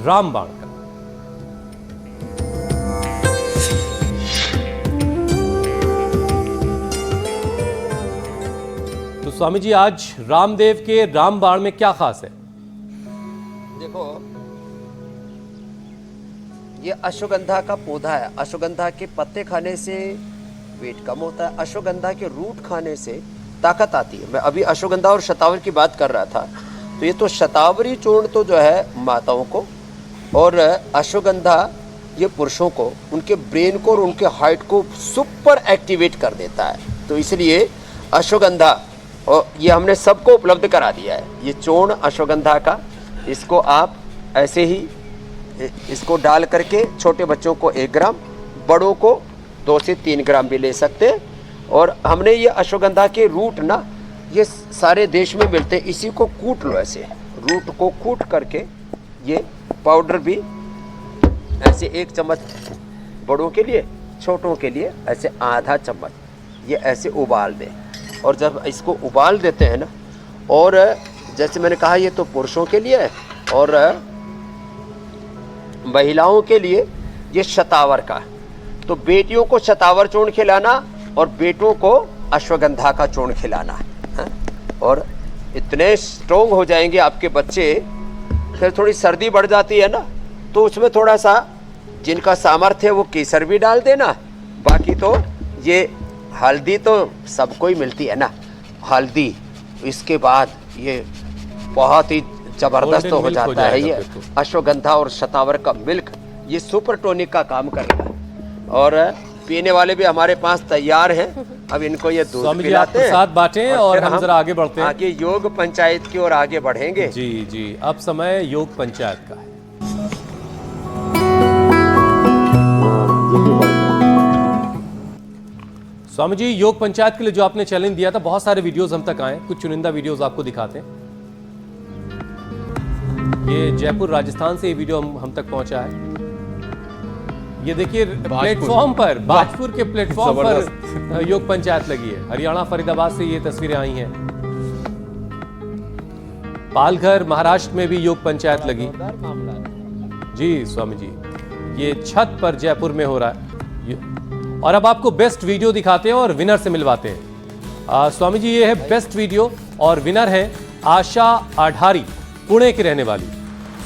रामबाण का। तो स्वामी जी आज रामदेव के रामबाण में क्या खास है? देखो ये अश्वगंधा का पौधा है। अश्वगंधा के पत्ते खाने से वेट कम होता है, अश्वगंधा के रूट खाने से ताकत आती है। मैं अभी अश्वगंधा और शतावरी की बात कर रहा था, तो ये तो शतावरी चूर्ण तो जो है माताओं को, और अश्वगंधा ये पुरुषों को, उनके ब्रेन को और उनके हार्ट को सुपर एक्टिवेट कर देता है। तो इसलिए अश्वगंधा, और ये हमने सबको उपलब्ध करा दिया है, ये चूर्ण अश्वगंधा का, इसको आप ऐसे ही इसको डाल करके छोटे बच्चों को 1 ग्राम, बड़ों को 2 से 3 ग्राम भी ले सकते हैं। और हमने ये अश्वगंधा के रूट ना, ये सारे देश में मिलते हैं, इसी को कूट लो, ऐसे रूट को कूट करके ये पाउडर भी ऐसे 1 चम्मच बड़ों के लिए, छोटों के लिए ऐसे आधा चम्मच, ये ऐसे उबाल दें। और जब इसको उबाल देते हैं ना, और जैसे मैंने कहा ये तो पुरुषों के लिए है, और महिलाओं के लिए ये शतावर का, तो बेटियों को शतावर चूर्ण खिलाना और बेटों को अश्वगंधा का चूर्ण खिलाना है। और इतने स्ट्रोंग हो जाएंगे आपके बच्चे। फिर थोड़ी सर्दी बढ़ जाती है ना, तो उसमें थोड़ा सा जिनका सामर्थ्य है वो केसर भी डाल देना। बाकी तो ये हल्दी तो सबको ही मिलती है ना, हल्दी, इसके बाद ये बहुत ही जबरदस्त हो जाता है। ये अश्वगंधा और शतावर का मिल्क, ये सुपर टॉनिक का काम करेगा। और पीने वाले भी हमारे पास तैयार हैं। अब इनको ये दूध पिलाते हैं, साथ बांटें और हम जरा आगे बढ़ते हैं। आगे योग पंचायत की ओर आगे बढ़ेंगे। जी जी, अब समय योग पंचायत का है। स्वामी जी, योग पंचायत के लिए जो आपने चैलेंज दिया था, बहुत सारे वीडियोस हम तक आए, कुछ चुनिंदा वीडियोस आपको दिखाते हैं। ये जयपुर राजस्थान से ये वीडियो हम तक पहुंचा है। ये देखिए प्लेटफॉर्म पर, बाजपुर के प्लेटफॉर्म पर योग पंचायत लगी है। हरियाणा फरीदाबाद से ये तस्वीरें आई हैं। पालघर महाराष्ट्र में भी योग पंचायत लगी। जी स्वामी जी, ये छत पर जयपुर में हो रहा है। और अब आपको बेस्ट वीडियो दिखाते हैं और विनर से मिलवाते हैं। स्वामी जी, ये है बेस्ट वीडियो और विनर है आशा आढारी, पुणे की रहने वाली।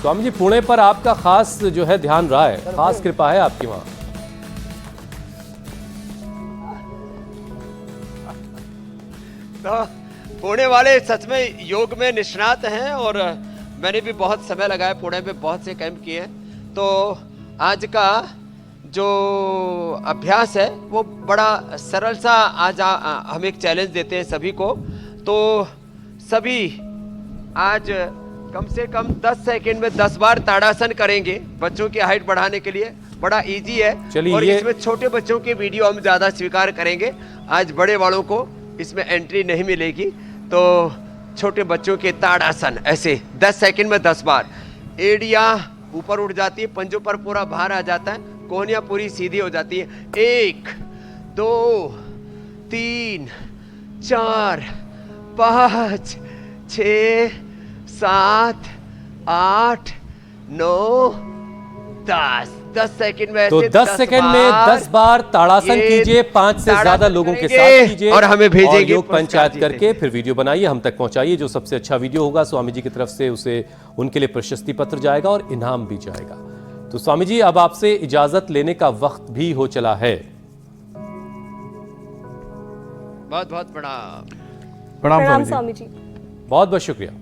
स्वामी जी, पुणे पर आपका खास जो है ध्यान रहा है, खास कृपा है आपकी वहां। तो पुणे वाले सच में योग में निष्णात हैं, और मैंने भी बहुत समय लगाया, पुणे में बहुत से कैंप किए हैं। तो आज का जो अभ्यास है वो बड़ा सरल सा, आज हम एक चैलेंज देते हैं सभी को। तो सभी आज कम से कम 10 सेकंड में 10 बार ताड़ासन करेंगे बच्चों की हाइट बढ़ाने के लिए। बड़ा इजी है। और इसमें छोटे बच्चों के वीडियो हम ज़्यादा स्वीकार करेंगे। आज बड़े वालों को इसमें एंट्री नहीं मिलेगी। तो छोटे बच्चों के ताड़ासन ऐसे 10 सेकंड में 10 बार। एड़ियाँ ऊपर उठ जाती है, पंजों पर पूरा भार आ जाता है, कोहनियाँ पूरी सीधी हो जाती है। 1 2 3 4 5 6 7 8 9 10 सेकंड में। तो 10 सेकंड में 10 बार ताड़ासन कीजिए, 5 से ज्यादा लोगों के साथ कीजिए और हमें भेजेंगे योग पंचायत करके, फिर वीडियो बनाइए, हम तक पहुंचाइए। जो सबसे अच्छा वीडियो होगा स्वामी जी की तरफ से उसे, उनके लिए प्रशस्ति पत्र जाएगा और इनाम भी जाएगा। तो स्वामी जी, अब आपसे इजाजत लेने का वक्त भी हो चला है। बहुत बहुत प्रणाम स्वामी जी। बहुत बहुत शुक्रिया।